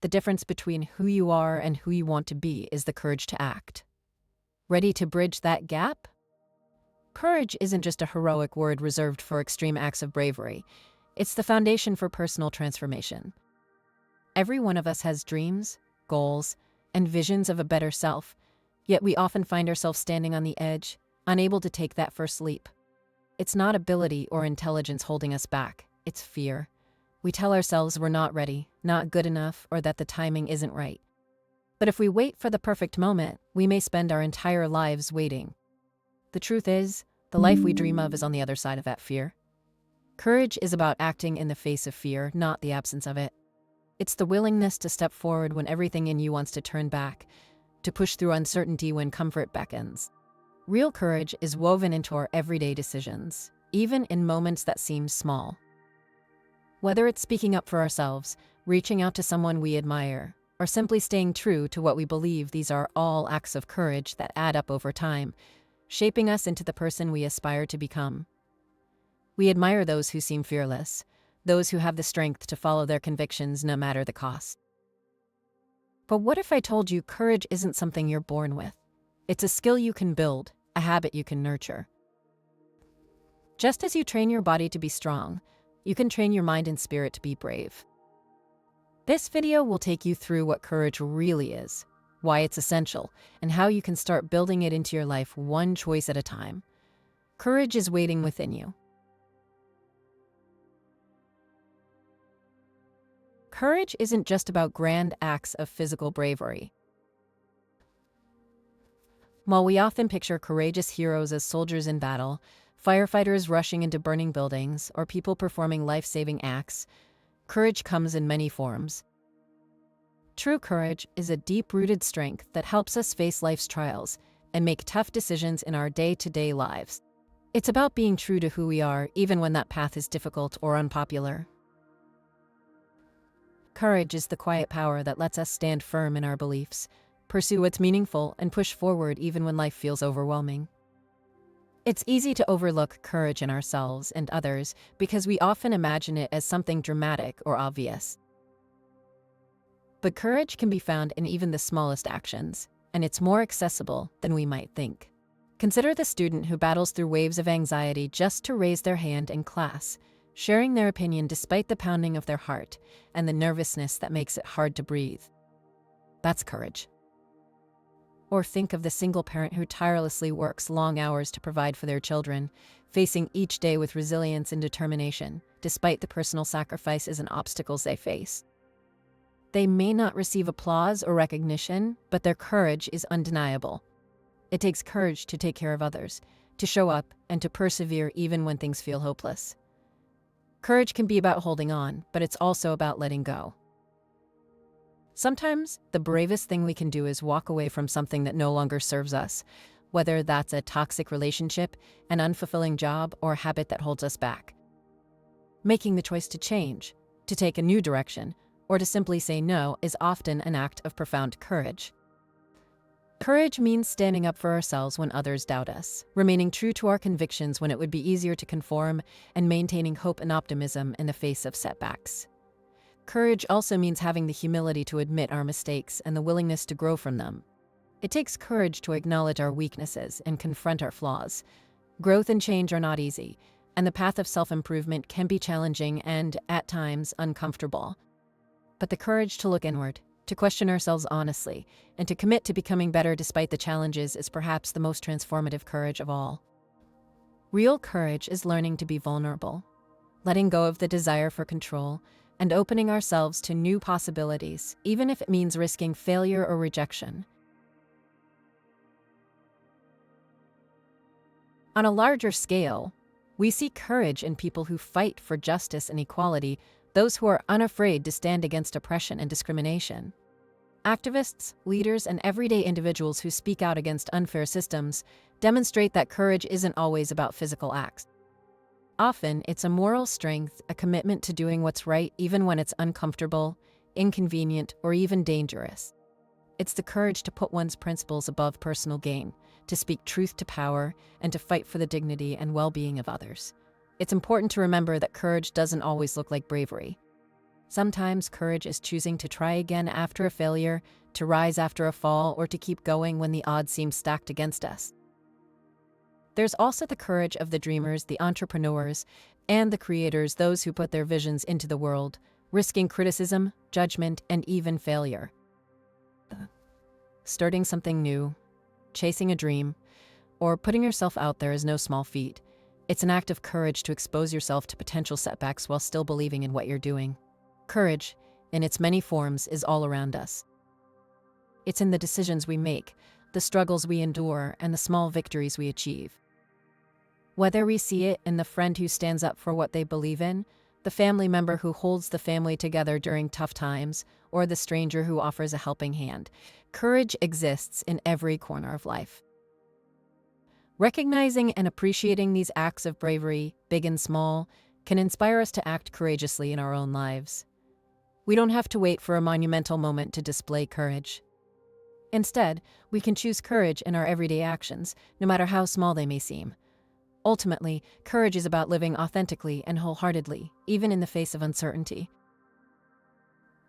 The difference between who you are and who you want to be is the courage to act. Ready to bridge that gap? Courage isn't just a heroic word reserved for extreme acts of bravery. It's the foundation for personal transformation. Every one of us has dreams, goals, and visions of a better self, yet we often find ourselves standing on the edge, unable to take that first leap. It's not ability or intelligence holding us back, it's fear. We tell ourselves we're not ready, not good enough, or that the timing isn't right. But if we wait for the perfect moment, we may spend our entire lives waiting. The truth is, the life we dream of is on the other side of that fear. Courage is about acting in the face of fear, not the absence of it. It's the willingness to step forward when everything in you wants to turn back, to push through uncertainty when comfort beckons. Real courage is woven into our everyday decisions, even in moments that seem small. Whether it's speaking up for ourselves, reaching out to someone we admire, or simply staying true to what we believe, these are all acts of courage that add up over time, shaping us into the person we aspire to become. We admire those who seem fearless, those who have the strength to follow their convictions no matter the cost. But what if I told you courage isn't something you're born with? It's a skill you can build, a habit you can nurture. Just as you train your body to be strong, you can train your mind and spirit to be brave. This video will take you through what courage really is, why it's essential, and how you can start building it into your life one choice at a time. Courage is waiting within you. Courage isn't just about grand acts of physical bravery. While we often picture courageous heroes as soldiers in battle, firefighters rushing into burning buildings, or people performing life-saving acts, courage comes in many forms. True courage is a deep-rooted strength that helps us face life's trials and make tough decisions in our day-to-day lives. It's about being true to who we are, even when that path is difficult or unpopular. Courage is the quiet power that lets us stand firm in our beliefs, pursue what's meaningful, and push forward even when life feels overwhelming. It's easy to overlook courage in ourselves and others because we often imagine it as something dramatic or obvious. But courage can be found in even the smallest actions, and it's more accessible than we might think. Consider the student who battles through waves of anxiety just to raise their hand in class, sharing their opinion despite the pounding of their heart and the nervousness that makes it hard to breathe. That's courage. Or think of the single parent who tirelessly works long hours to provide for their children, facing each day with resilience and determination, despite the personal sacrifices and obstacles they face. They may not receive applause or recognition, but their courage is undeniable. It takes courage to take care of others, to show up, and to persevere even when things feel hopeless. Courage can be about holding on, but it's also about letting go. Sometimes, the bravest thing we can do is walk away from something that no longer serves us, whether that's a toxic relationship, an unfulfilling job, or a habit that holds us back. Making the choice to change, to take a new direction, or to simply say no is often an act of profound courage. Courage means standing up for ourselves when others doubt us, remaining true to our convictions when it would be easier to conform, and maintaining hope and optimism in the face of setbacks. Courage also means having the humility to admit our mistakes and the willingness to grow from them. It takes courage to acknowledge our weaknesses and confront our flaws. Growth and change are not easy, and the path of self-improvement can be challenging and, at times, uncomfortable. But the courage to look inward, to question ourselves honestly, and to commit to becoming better despite the challenges is perhaps the most transformative courage of all. Real courage is learning to be vulnerable, letting go of the desire for control, and opening ourselves to new possibilities, even if it means risking failure or rejection. On a larger scale, we see courage in people who fight for justice and equality, those who are unafraid to stand against oppression and discrimination. Activists, leaders, and everyday individuals who speak out against unfair systems demonstrate that courage isn't always about physical acts. Often, it's a moral strength, a commitment to doing what's right even when it's uncomfortable, inconvenient, or even dangerous. It's the courage to put one's principles above personal gain, to speak truth to power, and to fight for the dignity and well-being of others. It's important to remember that courage doesn't always look like bravery. Sometimes courage is choosing to try again after a failure, to rise after a fall, or to keep going when the odds seem stacked against us. There's also the courage of the dreamers, the entrepreneurs, and the creators, those who put their visions into the world, risking criticism, judgment, and even failure. Starting something new, chasing a dream, or putting yourself out there is no small feat. It's an act of courage to expose yourself to potential setbacks while still believing in what you're doing. Courage, in its many forms, is all around us. It's in the decisions we make, the struggles we endure, and the small victories we achieve. Whether we see it in the friend who stands up for what they believe in, the family member who holds the family together during tough times, or the stranger who offers a helping hand, courage exists in every corner of life. Recognizing and appreciating these acts of bravery, big and small, can inspire us to act courageously in our own lives. We don't have to wait for a monumental moment to display courage. Instead, we can choose courage in our everyday actions, no matter how small they may seem. Ultimately, courage is about living authentically and wholeheartedly, even in the face of uncertainty.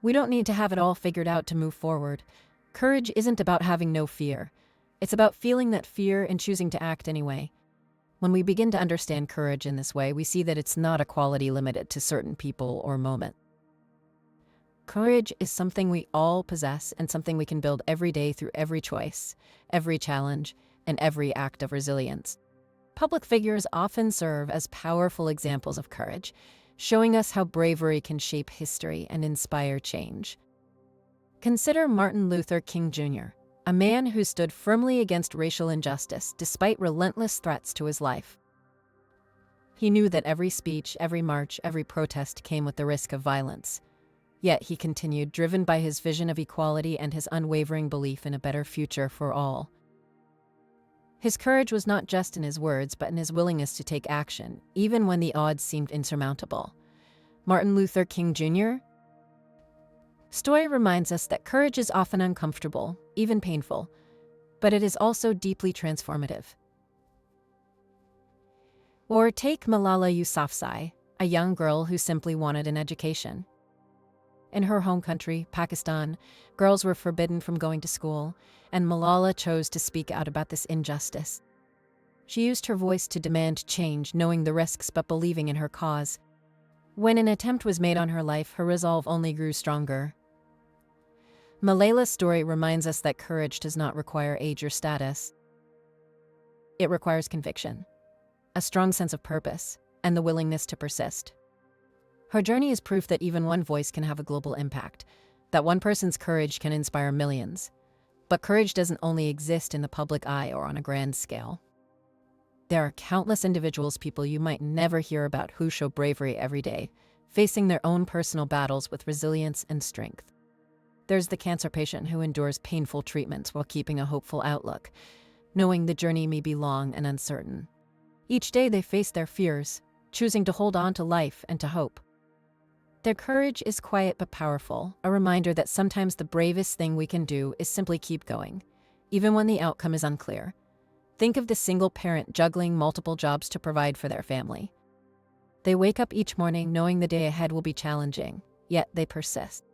We don't need to have it all figured out to move forward. Courage isn't about having no fear. It's about feeling that fear and choosing to act anyway. When we begin to understand courage in this way, we see that it's not a quality limited to certain people or moments. Courage is something we all possess and something we can build every day through every choice, every challenge, and every act of resilience. Public figures often serve as powerful examples of courage, showing us how bravery can shape history and inspire change. Consider Martin Luther King Jr., a man who stood firmly against racial injustice despite relentless threats to his life. He knew that every speech, every march, every protest came with the risk of violence. Yet he continued, driven by his vision of equality and his unwavering belief in a better future for all. His courage was not just in his words, but in his willingness to take action, even when the odds seemed insurmountable. Martin Luther King Jr.'s story reminds us that courage is often uncomfortable, even painful, but it is also deeply transformative. Or take Malala Yousafzai, a young girl who simply wanted an education. In her home country, Pakistan, girls were forbidden from going to school, and Malala chose to speak out about this injustice. She used her voice to demand change, knowing the risks but believing in her cause. When an attempt was made on her life, her resolve only grew stronger. Malala's story reminds us that courage does not require age or status. It requires conviction, a strong sense of purpose, and the willingness to persist. Her journey is proof that even one voice can have a global impact, that one person's courage can inspire millions. But courage doesn't only exist in the public eye or on a grand scale. There are countless individuals, people you might never hear about, who show bravery every day, facing their own personal battles with resilience and strength. There's the cancer patient who endures painful treatments while keeping a hopeful outlook, knowing the journey may be long and uncertain. Each day they face their fears, choosing to hold on to life and to hope. Their courage is quiet but powerful, a reminder that sometimes the bravest thing we can do is simply keep going, even when the outcome is unclear. Think of the single parent juggling multiple jobs to provide for their family. They wake up each morning knowing the day ahead will be challenging, yet they persist.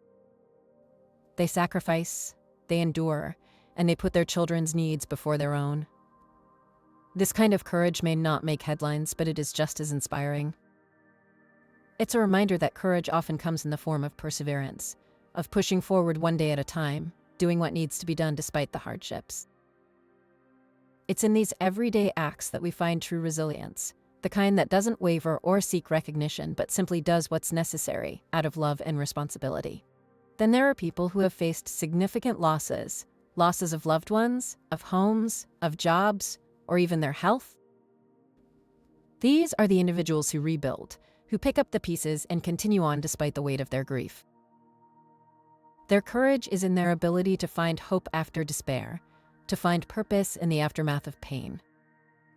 They sacrifice, they endure, and they put their children's needs before their own. This kind of courage may not make headlines, but it is just as inspiring. It's a reminder that courage often comes in the form of perseverance, of pushing forward one day at a time, doing what needs to be done despite the hardships. It's in these everyday acts that we find true resilience, the kind that doesn't waver or seek recognition, but simply does what's necessary out of love and responsibility. Then there are people who have faced significant losses of loved ones, of homes, of jobs, or even their health. These are the individuals who rebuild, who pick up the pieces and continue on despite the weight of their grief. Their courage is in their ability to find hope after despair, to find purpose in the aftermath of pain.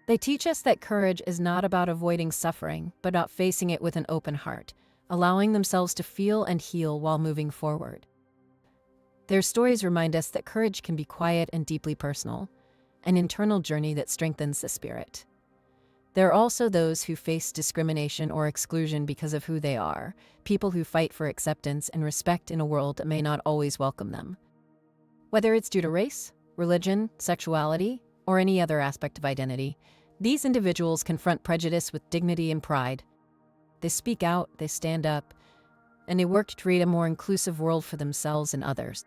They teach us that courage is not about avoiding suffering, but about facing it with an open heart, allowing themselves to feel and heal while moving forward. Their stories remind us that courage can be quiet and deeply personal, an internal journey that strengthens the spirit. There are also those who face discrimination or exclusion because of who they are, people who fight for acceptance and respect in a world that may not always welcome them. Whether it's due to race, religion, sexuality, or any other aspect of identity, these individuals confront prejudice with dignity and pride. They speak out, they stand up, and they work to create a more inclusive world for themselves and others.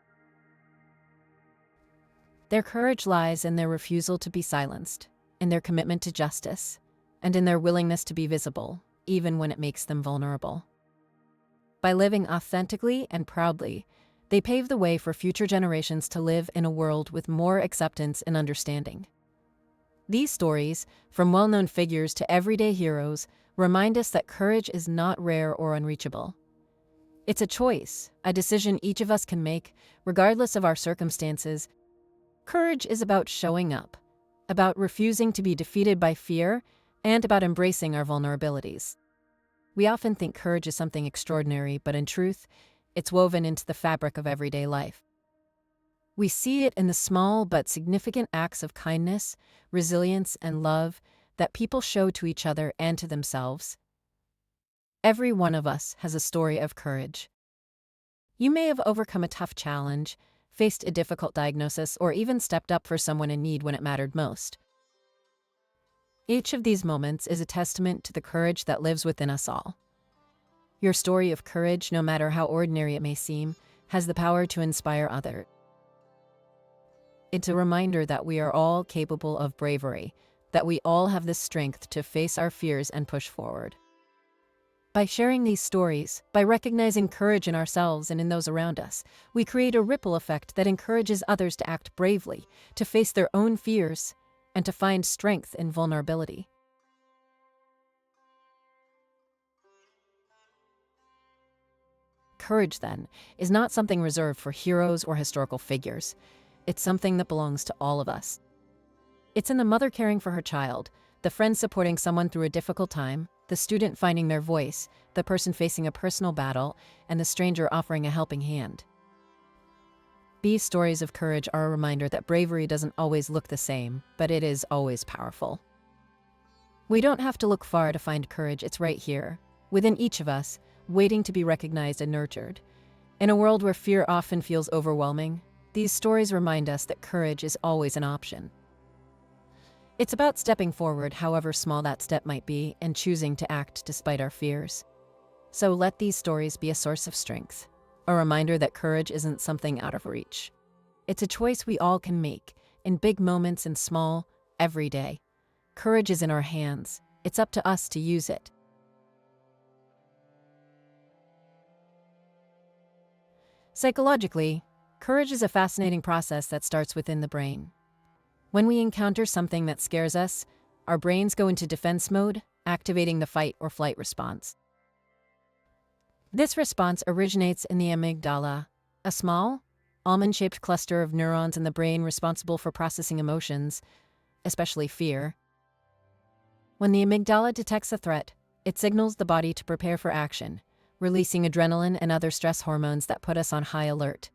Their courage lies in their refusal to be silenced, in their commitment to justice, and in their willingness to be visible, even when it makes them vulnerable. By living authentically and proudly, they pave the way for future generations to live in a world with more acceptance and understanding. These stories, from well-known figures to everyday heroes, remind us that courage is not rare or unreachable. It's a choice, a decision each of us can make, regardless of our circumstances. Courage is about showing up, about refusing to be defeated by fear, and about embracing our vulnerabilities. We often think courage is something extraordinary, but in truth, it's woven into the fabric of everyday life. We see it in the small but significant acts of kindness, resilience, and love that people show to each other and to themselves. Every one of us has a story of courage. You may have overcome a tough challenge, faced a difficult diagnosis, or even stepped up for someone in need when it mattered most. Each of these moments is a testament to the courage that lives within us all. Your story of courage, no matter how ordinary it may seem, has the power to inspire others. It's a reminder that we are all capable of bravery, that we all have the strength to face our fears and push forward. By sharing these stories, by recognizing courage in ourselves and in those around us, we create a ripple effect that encourages others to act bravely, to face their own fears, and to find strength in vulnerability. Courage, then, is not something reserved for heroes or historical figures. It's something that belongs to all of us. It's in the mother caring for her child, the friend supporting someone through a difficult time, the student finding their voice, the person facing a personal battle, and the stranger offering a helping hand. These stories of courage are a reminder that bravery doesn't always look the same, but it is always powerful. We don't have to look far to find courage. It's right here, within each of us, waiting to be recognized and nurtured. In a world where fear often feels overwhelming, these stories remind us that courage is always an option. It's about stepping forward, however small that step might be, and choosing to act despite our fears. So let these stories be a source of strength, a reminder that courage isn't something out of reach. It's a choice we all can make, in big moments and small, every day. Courage is in our hands. It's up to us to use it. Psychologically, courage is a fascinating process that starts within the brain. When we encounter something that scares us, our brains go into defense mode, activating the fight or flight response. This response originates in the amygdala, a small, almond-shaped cluster of neurons in the brain responsible for processing emotions, especially fear. When the amygdala detects a threat, it signals the body to prepare for action, releasing adrenaline and other stress hormones that put us on high alert.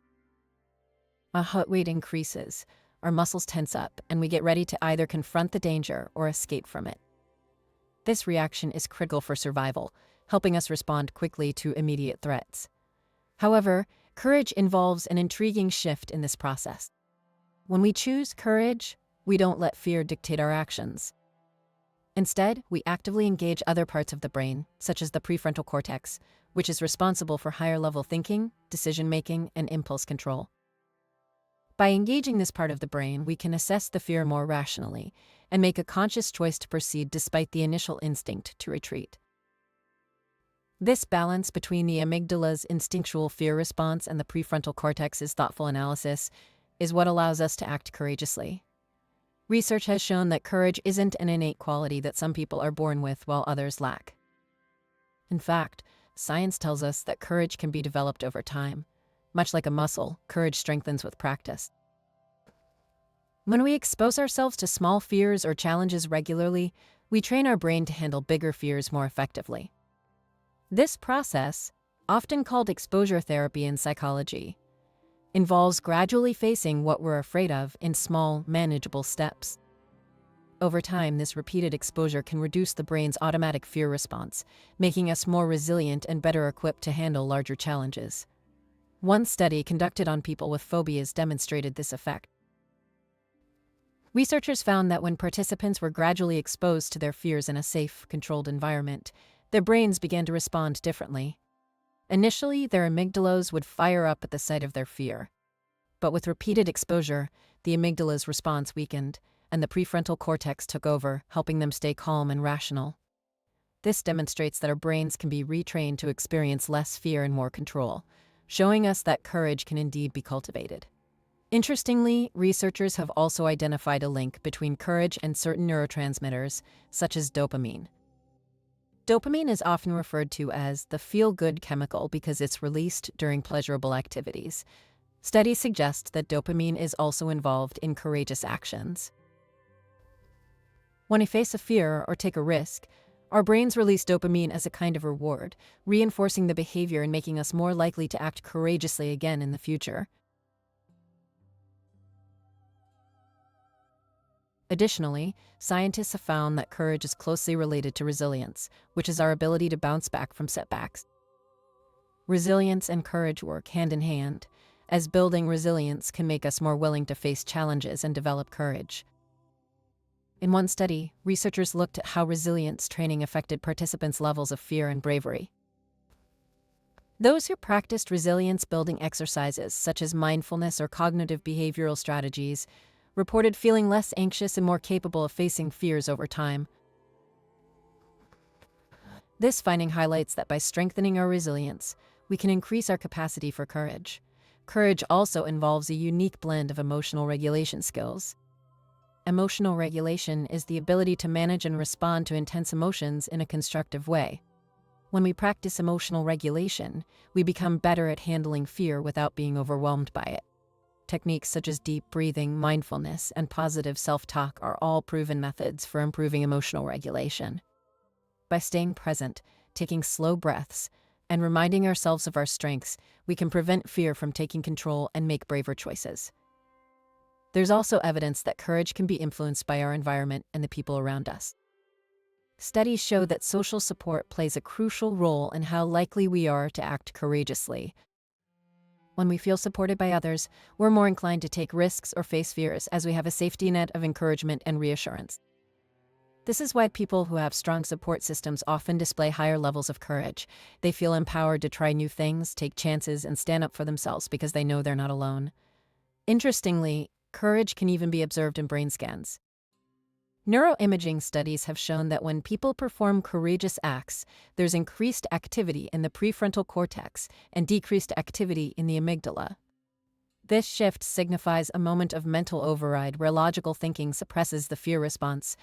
Our heart rate increases, our muscles tense up, and we get ready to either confront the danger or escape from it. This reaction is critical for survival, helping us respond quickly to immediate threats. However, courage involves an intriguing shift in this process. When we choose courage, we don't let fear dictate our actions. Instead, we actively engage other parts of the brain, such as the prefrontal cortex, which is responsible for higher-level thinking, decision-making, and impulse control. By engaging this part of the brain, we can assess the fear more rationally and make a conscious choice to proceed despite the initial instinct to retreat. This balance between the amygdala's instinctual fear response and the prefrontal cortex's thoughtful analysis is what allows us to act courageously. Research has shown that courage isn't an innate quality that some people are born with while others lack. In fact, science tells us that courage can be developed over time. Much like a muscle, courage strengthens with practice. When we expose ourselves to small fears or challenges regularly, we train our brain to handle bigger fears more effectively. This process, often called exposure therapy in psychology, involves gradually facing what we're afraid of in small, manageable steps. Over time, this repeated exposure can reduce the brain's automatic fear response, making us more resilient and better equipped to handle larger challenges. One study conducted on people with phobias demonstrated this effect. Researchers found that when participants were gradually exposed to their fears in a safe, controlled environment, their brains began to respond differently. Initially, their amygdalas would fire up at the sight of their fear. But with repeated exposure, the amygdala's response weakened, and the prefrontal cortex took over, helping them stay calm and rational. This demonstrates that our brains can be retrained to experience less fear and more control, showing us that courage can indeed be cultivated. Interestingly, researchers have also identified a link between courage and certain neurotransmitters, such as dopamine. Dopamine is often referred to as the feel-good chemical because it's released during pleasurable activities. Studies suggest that dopamine is also involved in courageous actions. When we face a fear or take a risk, our brains release dopamine as a kind of reward, reinforcing the behavior and making us more likely to act courageously again in the future. Additionally, scientists have found that courage is closely related to resilience, which is our ability to bounce back from setbacks. Resilience and courage work hand in hand, as building resilience can make us more willing to face challenges and develop courage. In one study, researchers looked at how resilience training affected participants' levels of fear and bravery. Those who practiced resilience-building exercises, such as mindfulness or cognitive behavioral strategies, reported feeling less anxious and more capable of facing fears over time. This finding highlights that by strengthening our resilience, we can increase our capacity for courage. Courage also involves a unique blend of emotional regulation skills. Emotional regulation is the ability to manage and respond to intense emotions in a constructive way. When we practice emotional regulation, we become better at handling fear without being overwhelmed by it. Techniques such as deep breathing, mindfulness, and positive self-talk are all proven methods for improving emotional regulation. By staying present, taking slow breaths, and reminding ourselves of our strengths, we can prevent fear from taking control and make braver choices. There's also evidence that courage can be influenced by our environment and the people around us. Studies show that social support plays a crucial role in how likely we are to act courageously. When we feel supported by others, we're more inclined to take risks or face fears as we have a safety net of encouragement and reassurance. This is why people who have strong support systems often display higher levels of courage. They feel empowered to try new things, take chances, and stand up for themselves because they know they're not alone. Interestingly, courage can even be observed in brain scans. Neuroimaging studies have shown that when people perform courageous acts, there's increased activity in the prefrontal cortex and decreased activity in the amygdala. This shift signifies a moment of mental override where logical thinking suppresses the fear response,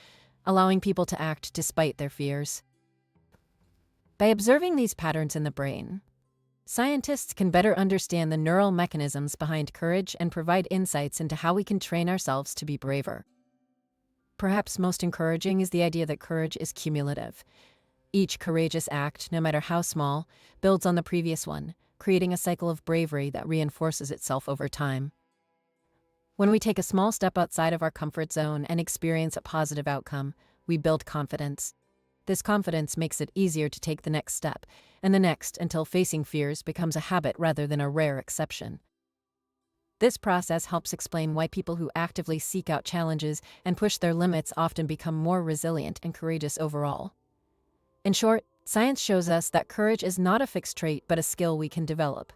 allowing people to act despite their fears. By observing these patterns in the brain, scientists can better understand the neural mechanisms behind courage and provide insights into how we can train ourselves to be braver. Perhaps most encouraging is the idea that courage is cumulative. Each courageous act, no matter how small, builds on the previous one, creating a cycle of bravery that reinforces itself over time. When we take a small step outside of our comfort zone and experience a positive outcome, we build confidence. This confidence makes it easier to take the next step, and the next until facing fears becomes a habit rather than a rare exception. This process helps explain why people who actively seek out challenges and push their limits often become more resilient and courageous overall. In short, science shows us that courage is not a fixed trait but a skill we can develop.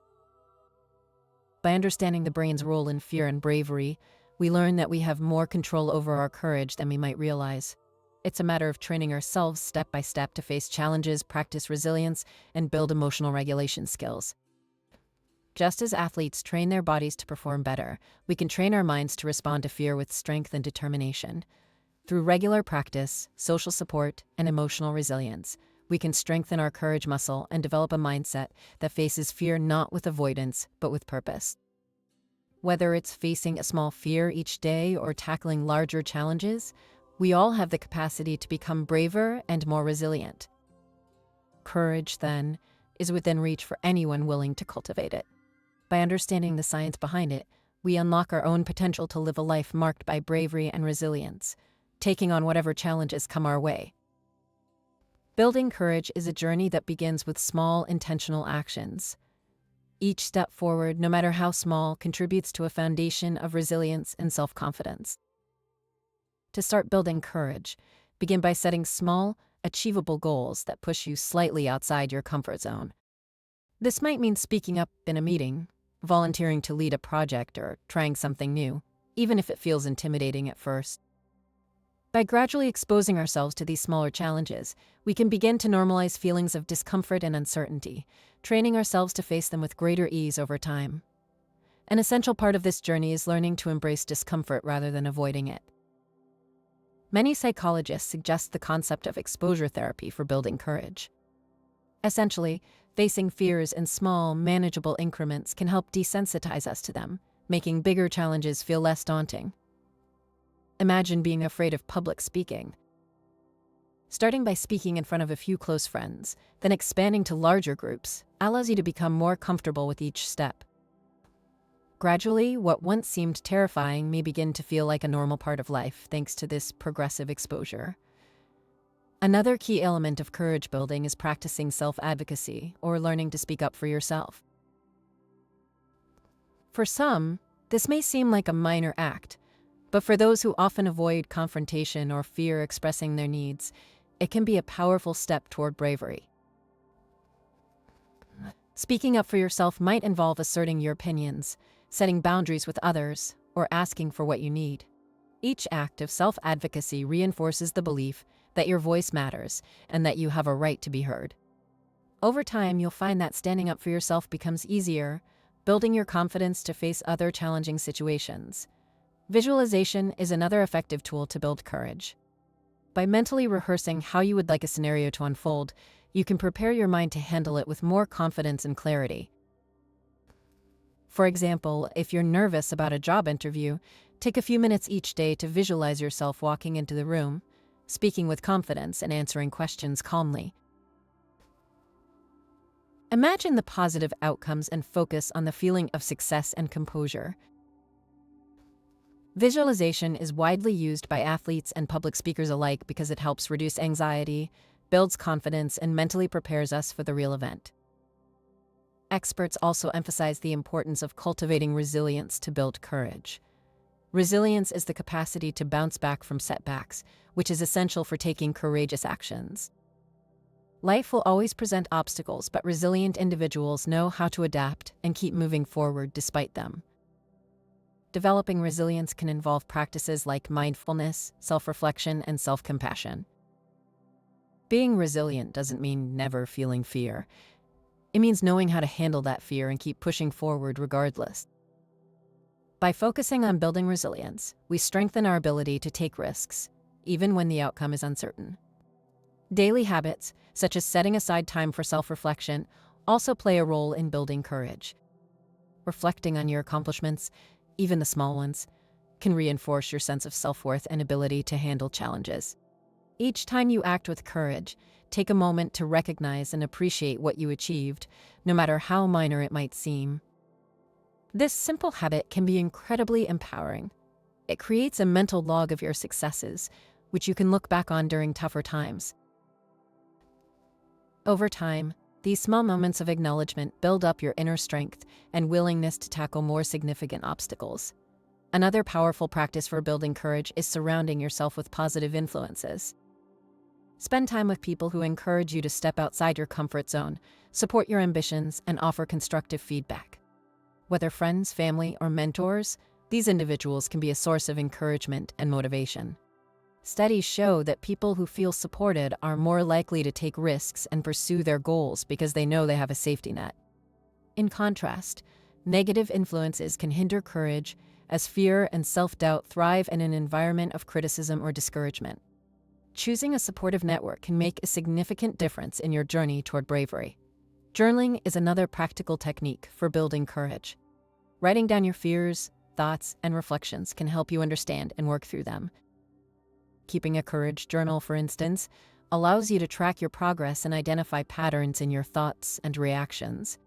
By understanding the brain's role in fear and bravery, we learn that we have more control over our courage than we might realize. It's a matter of training ourselves step by step to face challenges, practice resilience, and build emotional regulation skills. Just as athletes train their bodies to perform better, we can train our minds to respond to fear with strength and determination. Through regular practice, social support, and emotional resilience, we can strengthen our courage muscle and develop a mindset that faces fear not with avoidance, but with purpose. Whether it's facing a small fear each day or tackling larger challenges, we all have the capacity to become braver and more resilient. Courage, then, is within reach for anyone willing to cultivate it. By understanding the science behind it, we unlock our own potential to live a life marked by bravery and resilience. taking on whatever challenges come our way. Building courage is a journey that begins with small, intentional actions. Each step forward, no matter how small, contributes to a foundation of resilience and self-confidence. To start building courage, begin by setting small, achievable goals that push you slightly outside your comfort zone. This might mean speaking up in a meeting, volunteering to lead a project, or trying something new, even if it feels intimidating at first. By gradually exposing ourselves to these smaller challenges, we can begin to normalize feelings of discomfort and uncertainty, training ourselves to face them with greater ease over time. An essential part of this journey is learning to embrace discomfort rather than avoiding it. Many psychologists suggest the concept of exposure therapy for building courage. Essentially, facing fears in small, manageable increments can help desensitize us to them, making bigger challenges feel less daunting. Imagine being afraid of public speaking. Starting by speaking in front of a few close friends, then expanding to larger groups, allows you to become more comfortable with each step. Gradually, what once seemed terrifying may begin to feel like a normal part of life thanks to this progressive exposure. Another key element of courage building is practicing self-advocacy, or learning to speak up for yourself. For some, this may seem like a minor act, but for those who often avoid confrontation or fear expressing their needs, it can be a powerful step toward bravery. Speaking up for yourself might involve asserting your opinions, setting boundaries with others, or asking for what you need. Each act of self-advocacy reinforces the belief that your voice matters and that you have a right to be heard. Over time, you'll find that standing up for yourself becomes easier, building your confidence to face other challenging situations. Visualization is another effective tool to build courage. By mentally rehearsing how you would like a scenario to unfold, you can prepare your mind to handle it with more confidence and clarity. For example, if you're nervous about a job interview, take a few minutes each day to visualize yourself walking into the room, speaking with confidence and answering questions calmly. Imagine the positive outcomes and focus on the feeling of success and composure. Visualization is widely used by athletes and public speakers alike because it helps reduce anxiety, builds confidence, and mentally prepares us for the real event. Experts also emphasize the importance of cultivating resilience to build courage. Resilience is the capacity to bounce back from setbacks, which is essential for taking courageous actions. Life will always present obstacles, but resilient individuals know how to adapt and keep moving forward despite them. Developing resilience can involve practices like mindfulness, self-reflection, and self-compassion. Being resilient doesn't mean never feeling fear. It means knowing how to handle that fear and keep pushing forward regardless. By focusing on building resilience, we strengthen our ability to take risks, even when the outcome is uncertain. Daily habits, such as setting aside time for self-reflection, also play a role in building courage. Reflecting on your accomplishments, even the small ones, can reinforce your sense of self-worth and ability to handle challenges. Each time you act with courage, take a moment to recognize and appreciate what you achieved, no matter how minor it might seem. This simple habit can be incredibly empowering. It creates a mental log of your successes, which you can look back on during tougher times. Over time, these small moments of acknowledgement build up your inner strength and willingness to tackle more significant obstacles. Another powerful practice for building courage is surrounding yourself with positive influences. Spend time with people who encourage you to step outside your comfort zone, support your ambitions, and offer constructive feedback. Whether friends, family, or mentors, these individuals can be a source of encouragement and motivation. Studies show that people who feel supported are more likely to take risks and pursue their goals because they know they have a safety net. In contrast, negative influences can hinder courage, as fear and self-doubt thrive in an environment of criticism or discouragement. Choosing a supportive network can make a significant difference in your journey toward bravery. Journaling is another practical technique for building courage. Writing down your fears, thoughts, and reflections can help you understand and work through them. Keeping a courage journal, for instance, allows you to track your progress and identify patterns in your thoughts and reactions.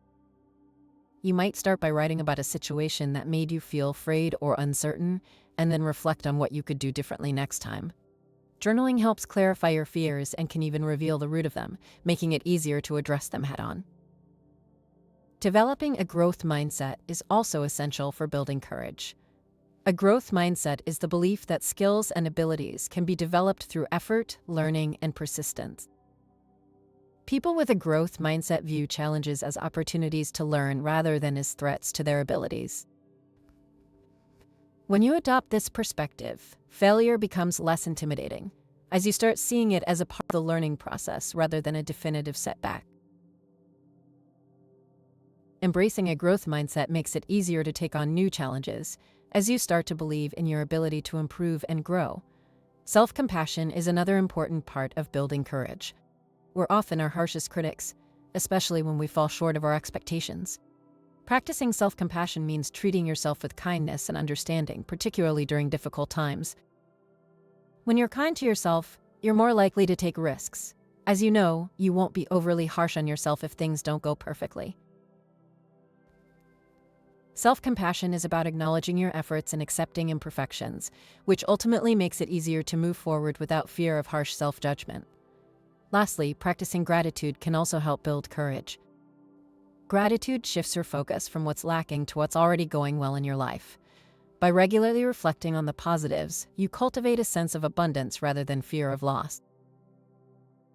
You might start by writing about a situation that made you feel afraid or uncertain, and then reflect on what you could do differently next time. Journaling helps clarify your fears and can even reveal the root of them, making it easier to address them head-on. Developing a growth mindset is also essential for building courage. A growth mindset is the belief that skills and abilities can be developed through effort, learning, and persistence. People with a growth mindset view challenges as opportunities to learn rather than as threats to their abilities. When you adopt this perspective, failure becomes less intimidating, as you start seeing it as a part of the learning process rather than a definitive setback. Embracing a growth mindset makes it easier to take on new challenges, as you start to believe in your ability to improve and grow. Self-compassion is another important part of building courage. We're often our harshest critics, especially when we fall short of our expectations. Practicing self-compassion means treating yourself with kindness and understanding, particularly during difficult times. When you're kind to yourself, you're more likely to take risks. As you know, you won't be overly harsh on yourself if things don't go perfectly. Self-compassion is about acknowledging your efforts and accepting imperfections, which ultimately makes it easier to move forward without fear of harsh self-judgment. Lastly, practicing gratitude can also help build courage. Gratitude shifts your focus from what's lacking to what's already going well in your life. By regularly reflecting on the positives, you cultivate a sense of abundance rather than fear of loss.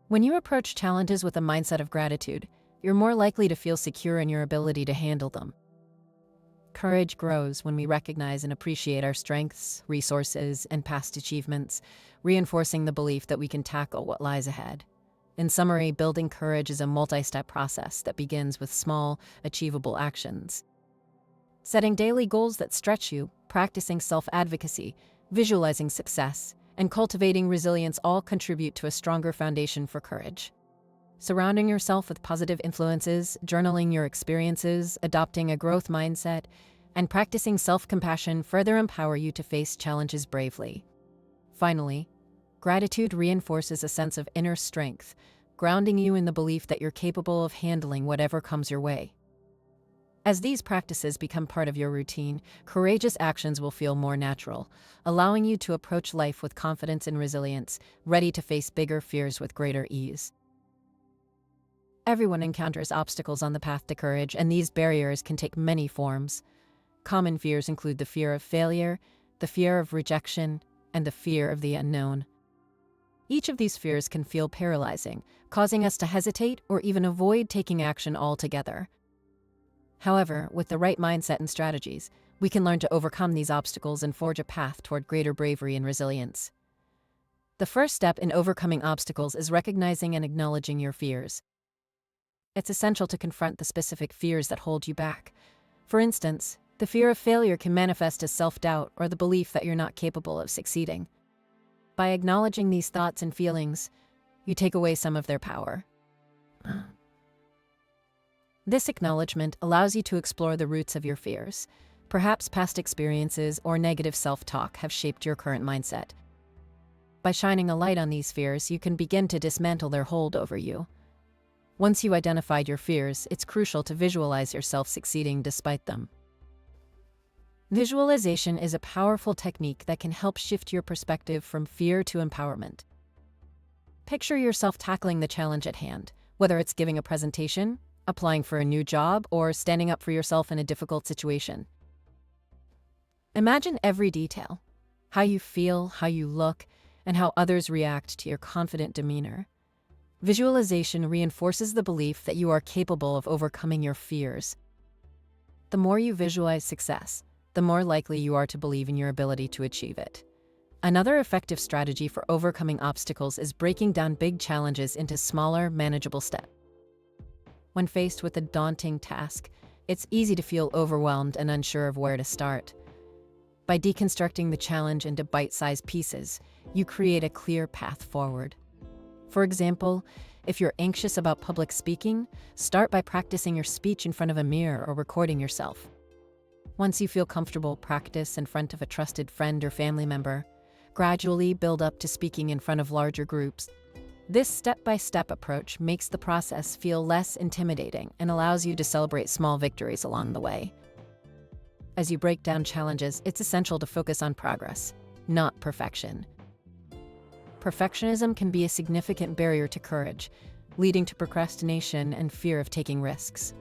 When you approach challenges with a mindset of gratitude, you're more likely to feel secure in your ability to handle them. Courage grows when we recognize and appreciate our strengths, resources, and past achievements, reinforcing the belief that we can tackle what lies ahead. In summary, building courage is a multi-step process that begins with small, achievable actions. Setting daily goals that stretch you, practicing self-advocacy, visualizing success, and cultivating resilience all contribute to a stronger foundation for courage. Surrounding yourself with positive influences, journaling your experiences, adopting a growth mindset, and practicing self-compassion further empower you to face challenges bravely. Finally, gratitude reinforces a sense of inner strength, grounding you in the belief that you're capable of handling whatever comes your way. As these practices become part of your routine, courageous actions will feel more natural, allowing you to approach life with confidence and resilience, ready to face bigger fears with greater ease. Everyone encounters obstacles on the path to courage, and these barriers can take many forms. Common fears include the fear of failure, the fear of rejection, and the fear of the unknown. Each of these fears can feel paralyzing, causing us to hesitate or even avoid taking action altogether. However, with the right mindset and strategies, we can learn to overcome these obstacles and forge a path toward greater bravery and resilience. The first step in overcoming obstacles is recognizing and acknowledging your fears. It's essential to confront the specific fears that hold you back. For instance, the fear of failure can manifest as self-doubt or the belief that you're not capable of succeeding. By acknowledging these thoughts and feelings, you take away some of their power. This acknowledgement allows you to explore the roots of your fears. Perhaps past experiences or negative self-talk have shaped your current mindset. By shining a light on these fears, you can begin to dismantle their hold over you. Once you identified your fears, it's crucial to visualize yourself succeeding despite them. Visualization is a powerful technique that can help shift your perspective from fear to empowerment. Picture yourself tackling the challenge at hand, whether it's giving a presentation, applying for a new job, or standing up for yourself in a difficult situation. Imagine every detail: how you feel, how you look, and how others react to your confident demeanor. Visualization reinforces the belief that you are capable of overcoming your fears. The more you visualize success, the more likely you are to believe in your ability to achieve it. Another effective strategy for overcoming obstacles is breaking down big challenges into smaller, manageable steps. When faced with a daunting task, it's easy to feel overwhelmed and unsure of where to start. By deconstructing the challenge into bite-sized pieces, you create a clear path forward. For example, if you're anxious about public speaking, start by practicing your speech in front of a mirror or recording yourself. Once you feel comfortable, practice in front of a trusted friend or family member. Gradually build up to speaking in front of larger groups. This step-by-step approach makes the process feel less intimidating and allows you to celebrate small victories along the way. As you break down challenges, it's essential to focus on progress, not perfection. Perfectionism can be a significant barrier to courage, leading to procrastination and fear of taking risks.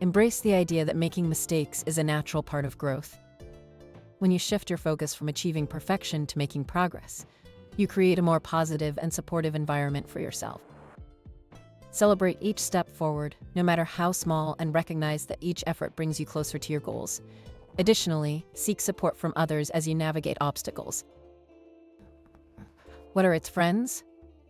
Embrace the idea that making mistakes is a natural part of growth. When you shift your focus from achieving perfection to making progress, you create a more positive and supportive environment for yourself. Celebrate each step forward, no matter how small, and recognize that each effort brings you closer to your goals. Additionally, seek support from others as you navigate obstacles. Whether it's friends,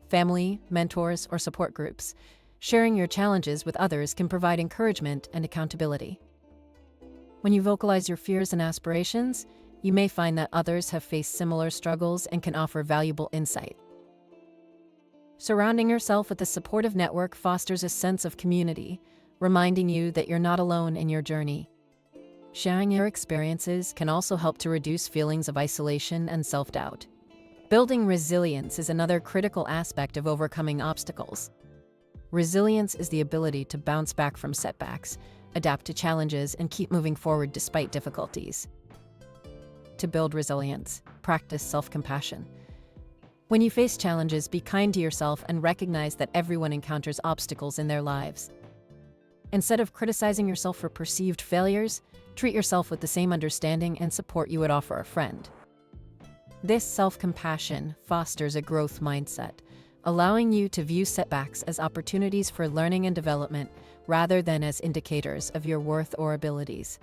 family, mentors, or support groups, sharing your challenges with others can provide encouragement and accountability. When you vocalize your fears and aspirations, you may find that others have faced similar struggles and can offer valuable insight. Surrounding yourself with a supportive network fosters a sense of community, reminding you that you're not alone in your journey. Sharing your experiences can also help to reduce feelings of isolation and self-doubt. Building resilience is another critical aspect of overcoming obstacles. Resilience is the ability to bounce back from setbacks, adapt to challenges, and keep moving forward despite difficulties. To build resilience, practice self-compassion. When you face challenges, be kind to yourself and recognize that everyone encounters obstacles in their lives. Instead of criticizing yourself for perceived failures, treat yourself with the same understanding and support you would offer a friend. This self-compassion fosters a growth mindset, allowing you to view setbacks as opportunities for learning and development rather than as indicators of your worth or abilities.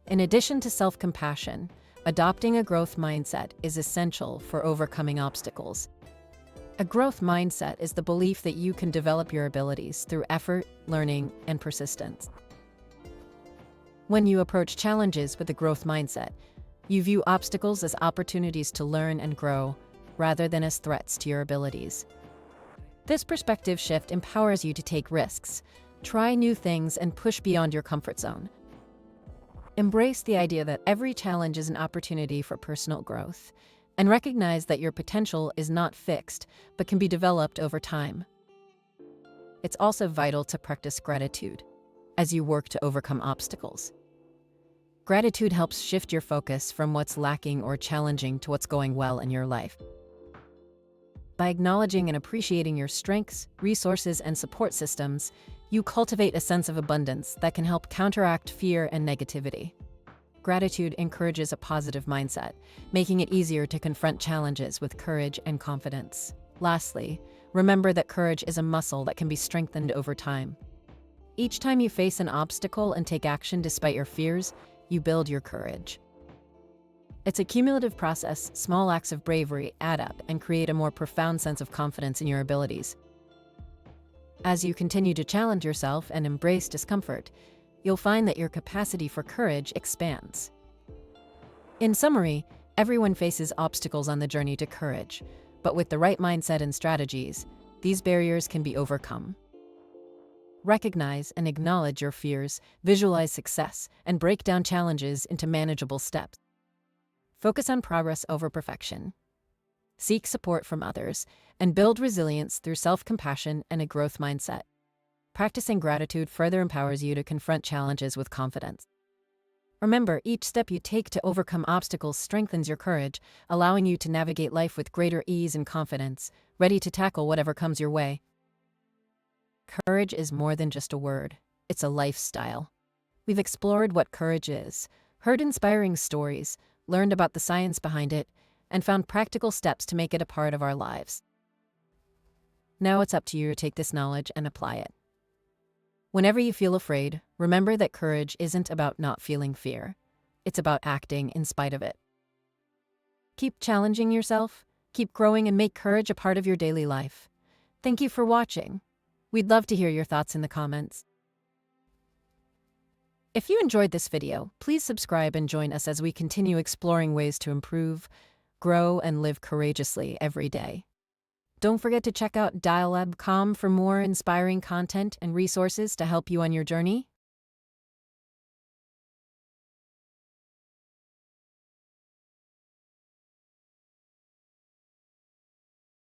In addition to self-compassion, adopting a growth mindset is essential for overcoming obstacles. A growth mindset is the belief that you can develop your abilities through effort, learning, and persistence. When you approach challenges with a growth mindset, you view obstacles as opportunities to learn and grow, rather than as threats to your abilities. This perspective shift empowers you to take risks, try new things, and push beyond your comfort zone. Embrace the idea that every challenge is an opportunity for personal growth, and recognize that your potential is not fixed, but can be developed over time. It's also vital to practice gratitude as you work to overcome obstacles. Gratitude helps shift your focus from what's lacking or challenging to what's going well in your life. By acknowledging and appreciating your strengths, resources, and support systems, you cultivate a sense of abundance that can help counteract fear and negativity. Gratitude encourages a positive mindset, making it easier to confront challenges with courage and confidence. Lastly, remember that courage is a muscle that can be strengthened over time. Each time you face an obstacle and take action despite your fears, you build your courage. It's a cumulative process. Small acts of bravery add up and create a more profound sense of confidence in your abilities. As you continue to challenge yourself and embrace discomfort, you'll find that your capacity for courage expands. In summary, everyone faces obstacles on the journey to courage, but with the right mindset and strategies, these barriers can be overcome. Recognize and acknowledge your fears, visualize success, and break down challenges into manageable steps. Focus on progress over perfection. Seek support from others, and build resilience through self-compassion and a growth mindset. Practicing gratitude further empowers you to confront challenges with confidence. Remember, each step you take to overcome obstacles strengthens your courage, allowing you to navigate life with greater ease and confidence, ready to tackle whatever comes your way. Courage is more than just a word, it's a lifestyle. We've explored what courage is, heard inspiring stories, learned about the science behind it, and found practical steps to make it a part of our lives. Now it's up to you to take this knowledge and apply it. Whenever you feel afraid, remember that courage isn't about not feeling fear. It's about acting in spite of it. Keep challenging yourself, keep growing, and make courage a part of your daily life. Thank you for watching. We'd love to hear your thoughts in the comments. If you enjoyed this video, please subscribe and join us as we continue exploring ways to improve, grow, and live courageously every day. Don't forget to check out diallab.com for more inspiring content and resources to help you on your journey.